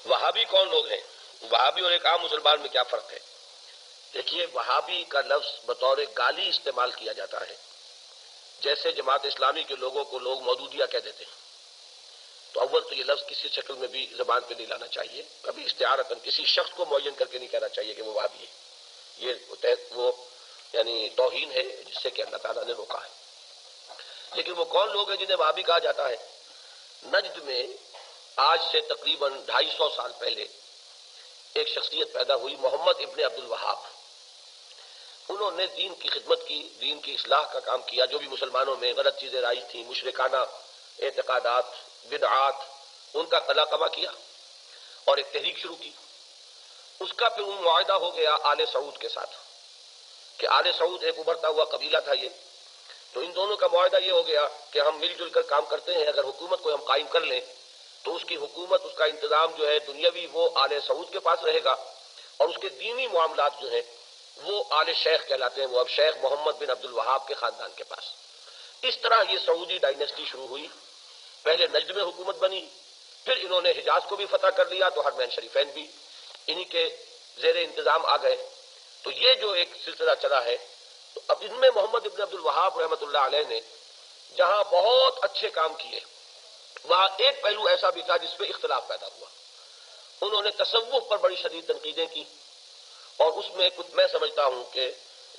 وہابی کون لوگ ہیں؟ وہابی اور ایک عام مسلمان میں کیا فرق ہے؟ دیکھیے، وہابی کا لفظ بطور گالی استعمال کیا جاتا ہے، جیسے جماعت اسلامی کے لوگوں کو لوگ مودودیہ کہہ دیتے ہیں۔ تو اول تو یہ لفظ کسی شکل میں بھی زبان پہ نہیں لانا چاہیے، کبھی استعارتاً کسی شخص کو معین کر کے نہیں کہنا چاہیے کہ وہ وہابی ہے۔ وہ یعنی توہین ہے جس سے کہ اللہ تعالیٰ نے روکا ہے۔ لیکن وہ کون لوگ ہیں جنہیں وہابی کہا جاتا ہے؟ نجد میں آج سے تقریباً 250 سال پہلے ایک شخصیت پیدا ہوئی، محمد ابن عبد الوہاب۔ انہوں نے دین کی خدمت کی، دین کی اصلاح کا کام کیا، جو بھی مسلمانوں میں غلط چیزیں رائج تھیں، مشرکانہ اعتقادات، بدعات، ان کا قلاقبہ کیا اور ایک تحریک شروع کی۔ اس کا پھر معاہدہ ہو گیا آل سعود کے ساتھ کہ آل سعود ایک ابھرتا ہوا قبیلہ تھا یہ، تو ان دونوں کا معاہدہ یہ ہو گیا کہ ہم مل جل کر کام کرتے ہیں، اگر حکومت کو ہم قائم کر لیں تو اس کی حکومت، اس کا انتظام جو ہے دنیاوی وہ آل سعود کے پاس رہے گا، اور اس کے دینی معاملات جو ہیں وہ آل شیخ کہلاتے ہیں، وہ اب شیخ محمد بن عبد الوہاب کے خاندان کے پاس۔ اس طرح یہ سعودی ڈائنیسٹی شروع ہوئی۔ پہلے نجد میں حکومت بنی، پھر انہوں نے حجاز کو بھی فتح کر لیا، تو حرمین شریفین بھی انہی کے زیر انتظام آ گئے۔ تو یہ جو ایک سلسلہ چلا ہے، تو اب ان میں محمد ابن عبد الوہاب رحمۃ اللہ علیہ نے جہاں بہت اچھے کام کیے، وہاں ایک پہلو ایسا بھی تھا جس پہ اختلاف پیدا ہوا۔ انہوں نے تصوف پر بڑی شدید تنقیدیں کی، اور اس میں کچھ میں سمجھتا ہوں کہ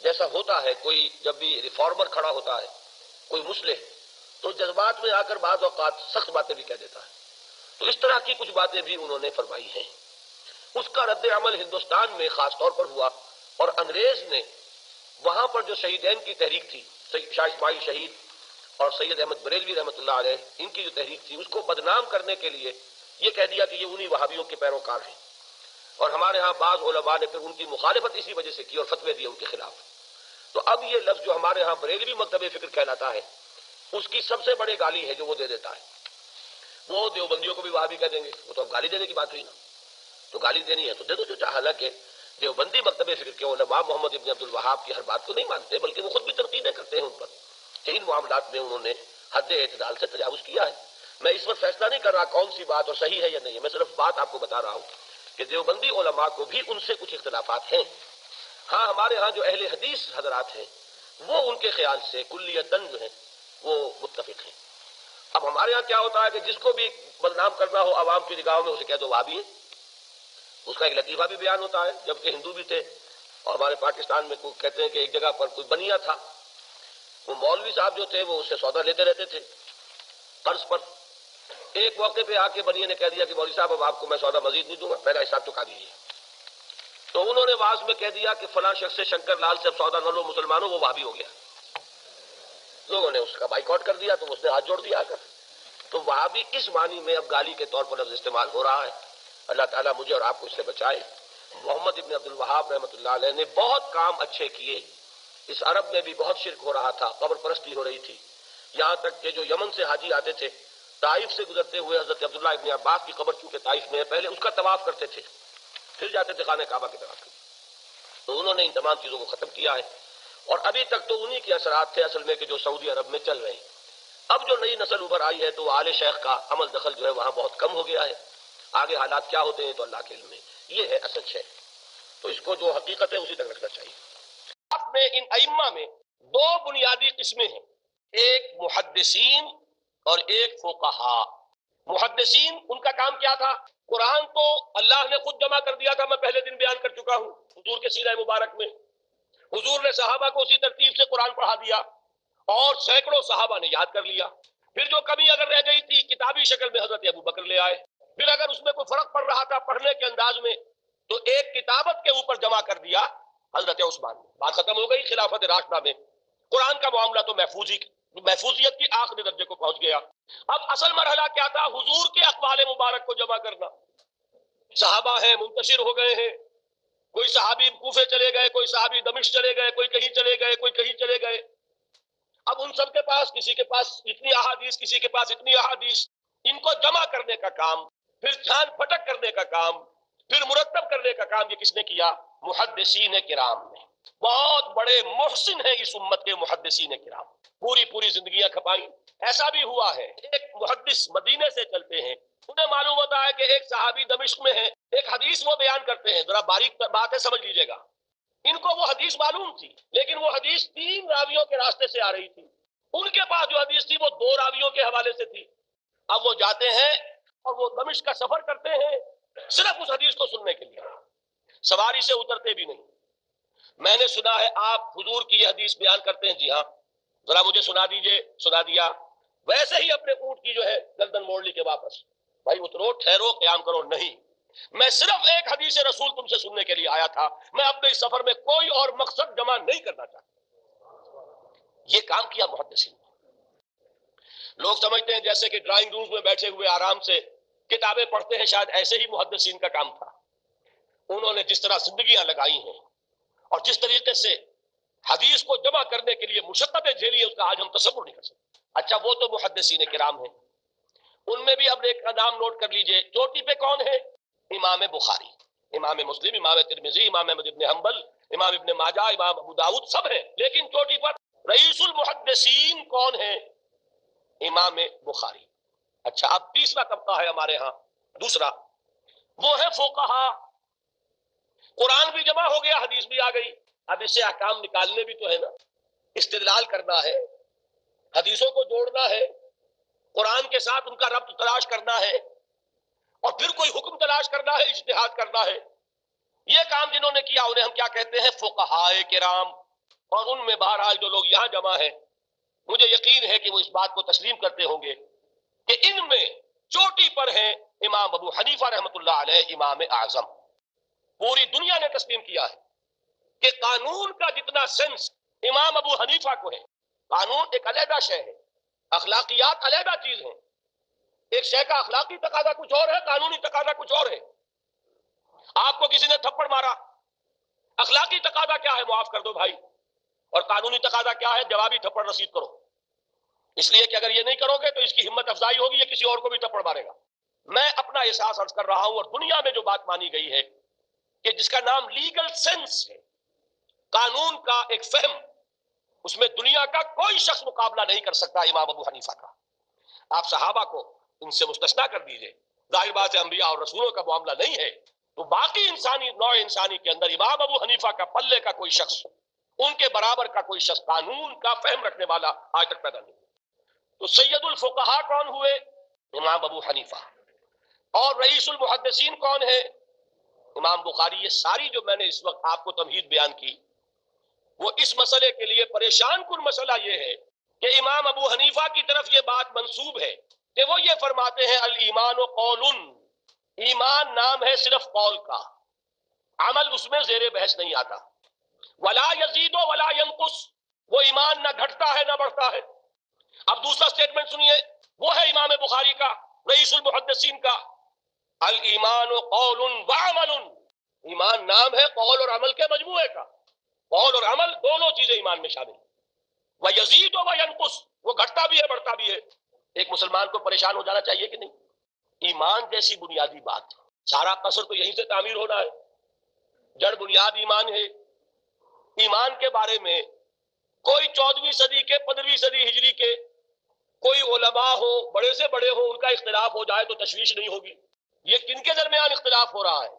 جیسا ہوتا ہے، کوئی جب بھی ریفارمر کھڑا ہوتا ہے، کوئی مصلح، تو جذبات میں آ کر بعض اوقات سخت باتیں بھی کہہ دیتا ہے۔ تو اس طرح کی کچھ باتیں بھی انہوں نے فرمائی ہیں۔ اس کا رد عمل ہندوستان میں خاص طور پر ہوا، اور انگریز نے وہاں پر جو شہیدین کی تحریک تھی، شاہ اسماعیل شہید اور سید احمد بریلوی رحمۃ اللہ علیہ، ان کی جو تحریک تھی، اس کو بدنام کرنے کے لیے یہ کہہ دیا کہ یہ انہی وہابیوں کے پیروکار ہیں، اور ہمارے ہاں بعض علماء نے پھر ان کی مخالفت اسی وجہ سے کی اور فتوے دیے ان کے خلاف۔ تو اب یہ لفظ جو ہمارے ہاں بریلوی مکتب فکر کہلاتا ہے، اس کی سب سے بڑی گالی ہے جو وہ دے دیتا ہے۔ وہ دیوبندیوں کو بھی وہابی کہہ دیں گے، وہ تو اب گالی دینے کی بات ہوئی نا، تو گالی دینی ہے تو دے دو جو چاہے۔ حالانکہ دیوبندی مکتب فکر کے علماء محمد ابن عبد الوہاب کی ہر بات کو نہیں مانتے، بلکہ وہ خود بھی تنقیدیں کرتے ہیں ان پر کہ ان معاملات میں انہوں نے حد اعتدال سے تجاوز کیا ہے۔ میں اس وقت فیصلہ نہیں کر رہا کون سی بات اور صحیح ہے یا نہیں ہے، میں صرف بات آپ کو بتا رہا ہوں کہ دیوبندی علماء کو بھی ان سے کچھ اختلافات ہیں۔ ہاں، ہمارے ہاں جو اہل حدیث حضرات ہیں وہ ان کے خیال سے کلیتاً جو ہیں وہ متفق ہیں۔ اب ہمارے ہاں کیا ہوتا ہے کہ جس کو بھی بدنام کرنا ہو عوام کی نگاہوں میں، اسے کہہ دو وہابی ہے۔ اس کا ایک لطیفہ بھی بیان ہوتا ہے، جبکہ ہندو بھی تھے، اور ہمارے پاکستان میں کہتے ہیں کہ ایک جگہ پر کوئی بنیا تھا، وہ مولوی صاحب جو تھے وہ اس سے سودا لیتے رہتے تھے قرض پر۔ ایک موقع پہ آ کے بنیے نے کہہ دیا کہ مولوی صاحب اب آپ کو میں سودا مزید نہیں دوں گا، پہلا حساب چکا دیجیے۔ تو انہوں نے واز میں کہہ دیا کہ فلاں شخص سے شنکر لال سے اب سودا نہ لو مسلمانوں، وہ وہابی ہو گیا۔ لوگوں نے اس کا بائیکاٹ کر دیا، تو اس نے ہاتھ جوڑ دیا آ کر۔ تو وہابی اس معنی میں اب گالی کے طور پر لفظ استعمال ہو رہا ہے۔ اللہ تعالیٰ مجھے اور آپ کو اس سے بچائے۔ محمد ابن عبد الوہاب رحمۃ اللہ علیہ نے بہت کام اچھے کیے۔ اس عرب میں بھی بہت شرک ہو رہا تھا، قبر پرستی ہو رہی تھی، یہاں تک کہ جو یمن سے حاجی آتے تھے، طائف سے گزرتے ہوئے حضرت عبداللہ ابن عباس کی قبر چونکہ طائف میں ہے، پہلے اس کا طواف کرتے تھے، پھر جاتے تھے خانہ کعبہ کی طرف۔ تو انہوں نے ان تمام چیزوں کو ختم کیا ہے، اور ابھی تک تو انہی کے اثرات تھے اصل میں کہ جو سعودی عرب میں چل رہے ہیں۔ اب جو نئی نسل ابھر آئی ہے تو آل شیخ کا عمل دخل جو ہے وہاں بہت کم ہو گیا ہے۔ آگے حالات کیا ہوتے ہیں تو اللہ کے علم ہے۔ یہ ہے اصل شے، تو اس کو جو حقیقت ہے اسی تک رکھنا چاہیے۔ اب میں ان ائمہ میں دو بنیادی قسمیں ہیں، ایک محدثین اور ایک فقہا۔ محدثین، ان کا کام کیا تھا؟ قرآن تو اللہ نے خود جمع کر دیا تھا، میں پہلے دن بیان کر چکا ہوں حضور کے سیرہ مبارک میں۔ حضور نے صحابہ کو اسی ترتیب سے قرآن پڑھا دیا، اور سینکڑوں صحابہ نے یاد کر لیا۔ پھر جو کمی اگر رہ گئی تھی کتابی شکل میں حضرت ابو بکر لے آئے۔ پھر اگر اس میں کوئی فرق پڑ رہا تھا پڑھنے کے انداز میں تو ایک کتابت کے اوپر جمع کر دیا حضرت عثمان نے۔ بات ختم ہو گئی خلافت راشدہ میں۔ قرآن کا معاملہ تو محفوظیت کی آخری درجے کو پہنچ گیا۔ اب اصل مرحلہ کیا تھا؟ حضور کے اقوال مبارک کو جمع کرنا۔ صحابہ ہیں، منتشر ہو گئے ہیں، کوئی صحابی کوفے چلے گئے، کوئی صحابی دمشق چلے گئے، کوئی کہیں چلے گئے، کوئی کہیں چلے گئے۔ اب ان سب کے پاس، کسی کے پاس اتنی احادیث، کسی کے پاس اتنی احادیث، ان کو جمع کرنے کا کام، پھر چھان پھٹک کرنے کا کام، پھر مرتب کرنے کا کام، یہ کس نے کیا؟ محدثین کرام نے۔ بہت بڑے محسن ہیں اس امت کے محدثین کرام، پوری زندگیاں کھپائیں۔ ایسا بھی ہوا ہے ایک محدث مدینے سے چلتے ہیں، انہیں معلوم ہوتا ہے کہ ایک صحابی دمشق میں ہے، ایک حدیث وہ بیان کرتے ہیں، ذرا باریک بات ہے سمجھ لیجئے گا، ان کو وہ حدیث معلوم تھی لیکن وہ حدیث 3 راویوں کے راستے سے آ رہی تھی، ان کے پاس جو حدیث تھی وہ 2 راویوں کے حوالے سے تھی۔ اب وہ جاتے ہیں اور وہ دمشق کا سفر کرتے ہیں صرف اس حدیث کو سننے کے لیے، سواری سے اترتے بھی نہیں۔ میں نے سنا ہے آپ حضور کی یہ حدیث بیان کرتے ہیں، جی ہاں، ذرا مجھے سنا دیجئے، سنا دیا، ویسے ہی اپنے اونٹ کی جو ہے گردن موڑ لی کے واپس، بھائی اترو، ٹھہرو، قیام کرو، نہیں، میں صرف ایک حدیث رسول تم سے سننے کے لیے آیا تھا، میں اپنے اس سفر میں کوئی اور مقصد جمع نہیں کرنا چاہتا۔ یہ کام کیا محدثین۔ لوگ سمجھتے ہیں جیسے کہ ڈرائنگ روم میں بیٹھے ہوئے آرام سے کتابیں پڑھتے ہیں، شاید ایسے ہی محدثین کا کام تھا۔ انہوں نے جس طرح زندگیاں لگائی ہیں اور جس طریقے سے حدیث کو جمع کرنے کے لیے مشقتیں جھیلی ہیں، اس کا آج ہم تصور نہیں کر سکتے۔ اچھا، وہ تو محدثین کرام ہیں، ان میں بھی اب ایک کا نام نوٹ کر لیجئے، چوٹی پہ کون ہے؟ امام بخاری، امام مسلم، امام ترمذی، امام احمد بن حنبل، امام ابن ماجہ، امام ابو داؤد، سب ہیں، لیکن چوٹی پر رئیس المحدثین کون ہے؟ امام بخاری۔ اچھا، اب تیسرا طبقہ ہے ہمارے ہاں، دوسرا، وہ ہے فقہا۔ قرآن بھی جمع ہو گیا، حدیث بھی آ گئی، اب اس سے احکام نکالنے بھی تو ہے نا، استدلال کرنا ہے، حدیثوں کو جوڑنا ہے، قرآن کے ساتھ ان کا ربط تلاش کرنا ہے، اور پھر کوئی حکم تلاش کرنا ہے، اجتہاد کرنا ہے۔ یہ کام جنہوں نے کیا انہیں ہم کیا کہتے ہیں؟ فقہائے کرام۔ اور ان میں بہرحال جو لوگ یہاں جمع ہیں، مجھے یقین ہے کہ وہ اس بات کو تسلیم کرتے ہوں گے کہ ان میں چوٹی پر ہیں امام ابو حنیفہ رحمۃ اللہ علیہ، امام اعظم۔ پوری دنیا نے تسلیم کیا ہے کہ قانون کا جتنا سینس امام ابو حنیفہ کو ہے، قانون ایک علیحدہ شے ہے، اخلاقیات علیحدہ چیز ہیں، ایک شے کا اخلاقی تقاضا کچھ اور ہے، قانونی تقاضا کچھ اور ہے۔ آپ کو کسی نے تھپڑ مارا، اخلاقی تقاضا کیا ہے؟ معاف کر دو بھائی، اور قانونی تقاضا کیا ہے؟ جوابی تھپڑ رسید کرو، اس لیے کہ اگر یہ نہیں کرو گے تو اس کی ہمت افزائی ہوگی، یہ کسی اور کو بھی تھپڑ مارے گا۔ میں اپنا احساس عرض کر رہا ہوں، اور دنیا میں جو بات مانی گئی ہے کہ جس کا نام لیگل سینس ہے، قانون کا ایک فہم، اس میں دنیا کا کوئی شخص مقابلہ نہیں کر سکتا امام ابو حنیفہ کا۔ آپ صحابہ کو ان سے مستثنا کر دیجئے، ظاہر بات ہے انبیاء اور رسولوں کا معاملہ نہیں ہے، تو باقی انسانی نوع انسانی کے اندر امام ابو حنیفہ کا پلے کا کوئی شخص، ان کے برابر کا کوئی شخص قانون کا فہم رکھنے والا آج تک پیدا نہیں۔ تو سید الفقہا کون ہوئے؟ امام ابو حنیفہ۔ اور رئیس المحدثین کون ہے؟ امام بخاری۔ یہ ساری جو میں نے اس وقت آپ کو تمہید بیان کی، وہ اس مسئلے کے لیے پریشان کن مسئلہ یہ ہے کہ امام ابو حنیفہ کی طرف یہ بات منسوب ہے کہ وہ یہ فرماتے ہیں الایمان قول، ایمان نام ہے صرف قول کا، عمل اس میں زیر بحث نہیں آتا، ولا یزید ولا ینقص، وہ ایمان نہ گھٹتا ہے نہ بڑھتا ہے۔ اب دوسرا سٹیٹمنٹ سنیے، وہ ہے امام بخاری کا، رئیس المحدثین کا، الایمان قول وعمل، ایمان نام ہے قول اور عمل کے مجموعے کا، قول اور عمل دونوں چیزیں ایمان میں شامل ہیں۔ وَيَزِيدُ وَيَنْقُصُ، وہ گھٹتا بھی ہے بڑھتا بھی ہے۔ ایک مسلمان کو پریشان ہو جانا چاہیے کہ نہیں؟ ایمان جیسی بنیادی بات، سارا قصر تو یہیں سے تعمیر ہونا ہے، جڑ بنیاد ایمان ہے۔ ایمان کے بارے میں کوئی 14ویں صدی کے 15ویں صدی ہجری کے کوئی علماء ہو، بڑے سے بڑے ہو، ان کا اختلاف ہو جائے تو تشویش نہیں ہوگی۔ یہ کن کے درمیان اختلاف ہو رہا ہے؟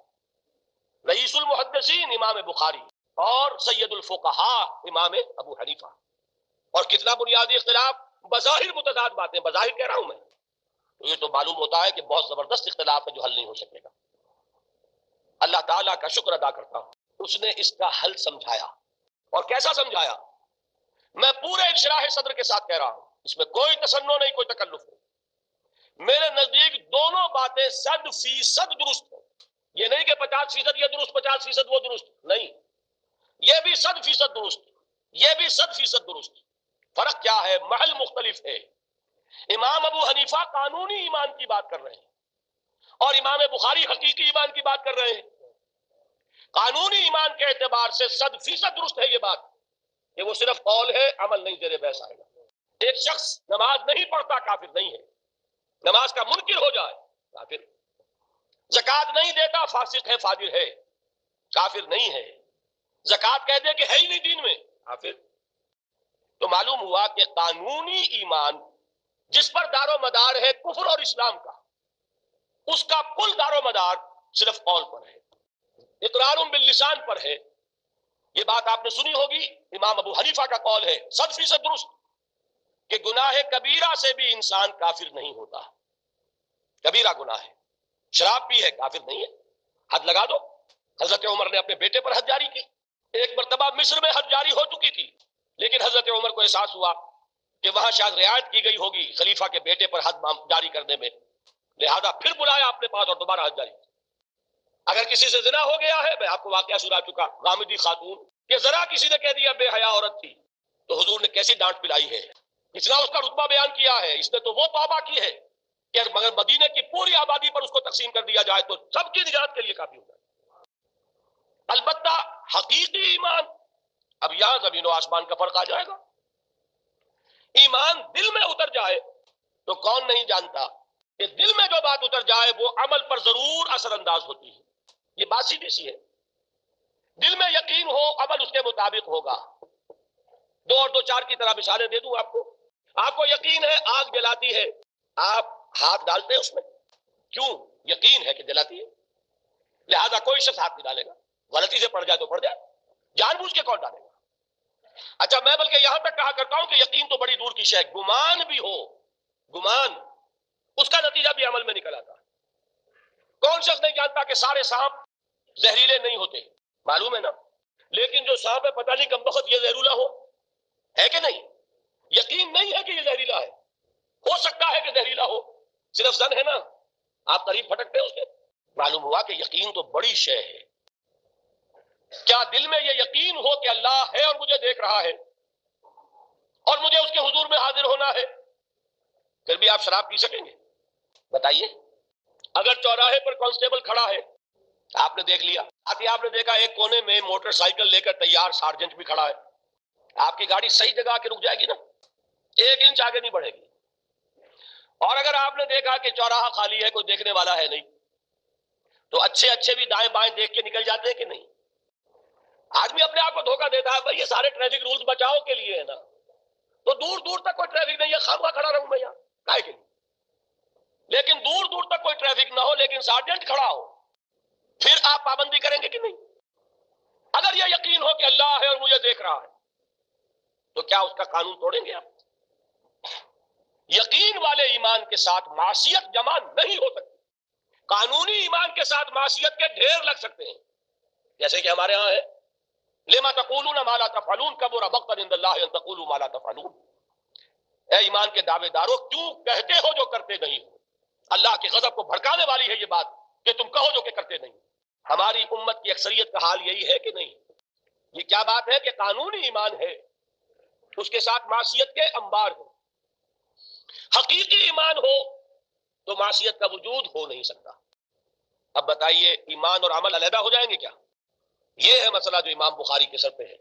رئیس المحدثین امام بخاری اور سید الفقہا امام ابو حنیفہ۔ اور کتنا بنیادی اختلاف، بظاہر متضاد باتیں، بظاہر کہہ رہا ہوں میں، یہ تو معلوم ہوتا ہے کہ بہت زبردست اختلاف ہے جو حل نہیں ہو سکے گا۔ اللہ تعالیٰ کا شکر ادا کرتا ہوں، اس نے اس کا حل سمجھایا، اور کیسا سمجھایا؟ میں پورے انشراح صدر کے ساتھ کہہ رہا ہوں، اس میں کوئی تصنع نہیں، کوئی تکلف نہیں۔ میرے نزدیک دونوں باتیں 100% درست ہیں، یہ نہیں کہ 50% یہ درست 50% وہ درست، نہیں، یہ بھی 100% درست، یہ بھی 100% درست۔ فرق کیا ہے؟ محل مختلف ہے۔ امام ابو حنیفہ قانونی ایمان کی بات کر رہے ہیں، اور امام بخاری حقیقی ایمان کی بات کر رہے ہیں۔ قانونی ایمان کے اعتبار سے 100% درست ہے یہ بات کہ وہ صرف قول ہے، عمل نہیں، زیر بحث آئے گا۔ ایک شخص نماز نہیں پڑھتا کافر نہیں ہے، نماز کا منکر ہو جائے کافر، زکوٰۃ نہیں دیتا فاسق ہے، فاجر ہے، کافر نہیں ہے، زکوٰۃ کہہ دے کہ ہے ہی نہیں دین میں کافر۔ تو معلوم ہوا کہ قانونی ایمان جس پر دار و مدار ہے کفر اور اسلام کا، اس کا کل دار و مدار صرف قول پر ہے، اقرار باللسان پر ہے۔ یہ بات آپ نے سنی ہوگی، امام ابو حنیفہ کا قول ہے 100% درست، کہ گناہ کبیرہ سے بھی انسان کافر نہیں ہوتا۔ کبیرہ گناہ ہے، شراب پی ہے، کافر نہیں ہے، حد لگا دو۔ حضرت عمر نے اپنے بیٹے پر حد جاری کی، ایک مرتبہ مصر میں حد جاری ہو چکی تھی، لیکن حضرت عمر کو احساس ہوا کہ وہاں شاید رعایت کی گئی ہوگی خلیفہ کے بیٹے پر حد جاری کرنے میں، لہذا پھر بلایا اپنے پاس اور دوبارہ حد جاری کی۔ اگر کسی سے زنا ہو گیا ہے، میں آپ کو واقعہ سنا چکا، غامدی خاتون کہ ذرا کسی نے کہہ دیا بے حیا عورت تھی، تو حضور نے کیسی ڈانٹ پلائی ہے، اتنا اس کا رتبہ بیان کیا ہے، اس نے تو وہ توبہ کی ہے کہ مگر مدینے کی پوری آبادی پر اس کو تقسیم کر دیا جائے تو سب کی نجات کے لیے کافی ہوگا۔ البتہ حقیقی ایمان، اب یہاں زمین و آسمان کا فرق آ جائے گا۔ ایمان دل میں اتر جائے تو کون نہیں جانتا کہ دل میں جو بات اتر جائے وہ عمل پر ضرور اثر انداز ہوتی ہے۔ یہ بات سیدھی سی ہے، دل میں یقین ہو عمل اس کے مطابق ہوگا۔ دو اور دو چار کی طرح مثالیں دے دوں آپ کو۔ آپ کو یقین ہے آگ جلاتی ہے، آپ ہاتھ ڈالتے ہیں اس میں، کیوں؟ یقین ہے کہ جلاتی ہے، لہذا کوئی شخص ہاتھ نہیں ڈالے گا، غلطی سے پڑ جائے تو پڑ جائے، جان بوجھ کے کون ڈالے گا؟ اچھا، میں بلکہ یہاں تک کہا کرتا ہوں کہ یقین تو بڑی دور کی شے ہے، گمان بھی ہو، گمان، اس کا نتیجہ بھی عمل میں نکل آتا ہے۔ کون شخص نہیں جانتا کہ سارے سانپ زہریلے نہیں ہوتے؟ معلوم ہے نا، لیکن جو سانپ ہے پتہ نہیں کم بخت یہ زہریلا ہو، ہے کہ نہیں؟ یقین نہیں ہے کہ یہ زہریلا ہے، ہو سکتا ہے کہ زہریلا ہو، صرف زن ہے نا، آپ قریب پھٹکتے ہیں اس کے۔ معلوم ہوا کہ یقین تو بڑی شے ہے۔ کیا دل میں یہ یقین ہو کہ اللہ ہے اور مجھے دیکھ رہا ہے اور مجھے اس کے حضور میں حاضر ہونا ہے، پھر بھی آپ شراب پی سکیں گے؟ بتائیے۔ اگر چوراہے پر کانسٹیبل کھڑا ہے، آپ نے دیکھ لیا، ساتھ ہی آپ نے دیکھا ایک کونے میں موٹر سائیکل لے کر تیار سارجنٹ بھی کھڑا ہے، آپ کی گاڑی صحیح جگہ کے رک جائے گی نا، ایک انچ آگے نہیں بڑھے گی۔ اور اگر آپ نے دیکھا کہ چوراہا خالی ہے، کوئی دیکھنے والا ہے نہیں، تو اچھے اچھے بھی دائیں بائیں دیکھ کے نکل جاتے ہیں کہ نہیں؟ آدمی اپنے آپ کو دھوکہ دیتا ہے، بھائی یہ سارے ٹریفک رولز بچاؤ کے لیے ہے نا، تو دور دور تک کوئی ٹریفک نہیں ہے، خامخواہ کھڑا رہوں میں یہاں کائے کے لیے؟ لیکن دور دور تک کوئی ٹریفک نہ ہو لیکن سارجنٹ کھڑا ہو، پھر آپ پابندی کریں گے کہ نہیں؟ اگر یہ یقین ہو کہ اللہ ہے اور مجھے دیکھ رہا ہے تو کیا اس کا قانون توڑیں گے آپ؟ یقین والے ایمان کے ساتھ معصیت جمع نہیں ہو سکتی، قانونی ایمان کے ساتھ معصیت کے ڈھیر لگ سکتے ہیں، جیسے کہ ہمارے ہاں ہے لما تقولون ما لا تفعلون کبر مقتا عند اللہ ان تقولوا ما لا تفعلون۔ اے ایمان کے دعوے دارو، کیوں کہتے ہو جو کرتے نہیں ہو؟ اللہ کے غضب کو بھڑکانے والی ہے یہ بات کہ تم کہو جو کہ کرتے نہیں۔ ہماری امت کی اکثریت کا حال یہی ہے کہ نہیں؟ یہ کیا بات ہے کہ قانونی ایمان ہے، اس کے ساتھ معصیت کے انبار ہو۔ حقیقی ایمان ہو تو معصیت کا وجود ہو نہیں سکتا۔ اب بتائیے ایمان اور عمل علیحدہ ہو جائیں گے کیا؟ یہ ہے مسئلہ جو امام بخاری کے سر پہ ہے۔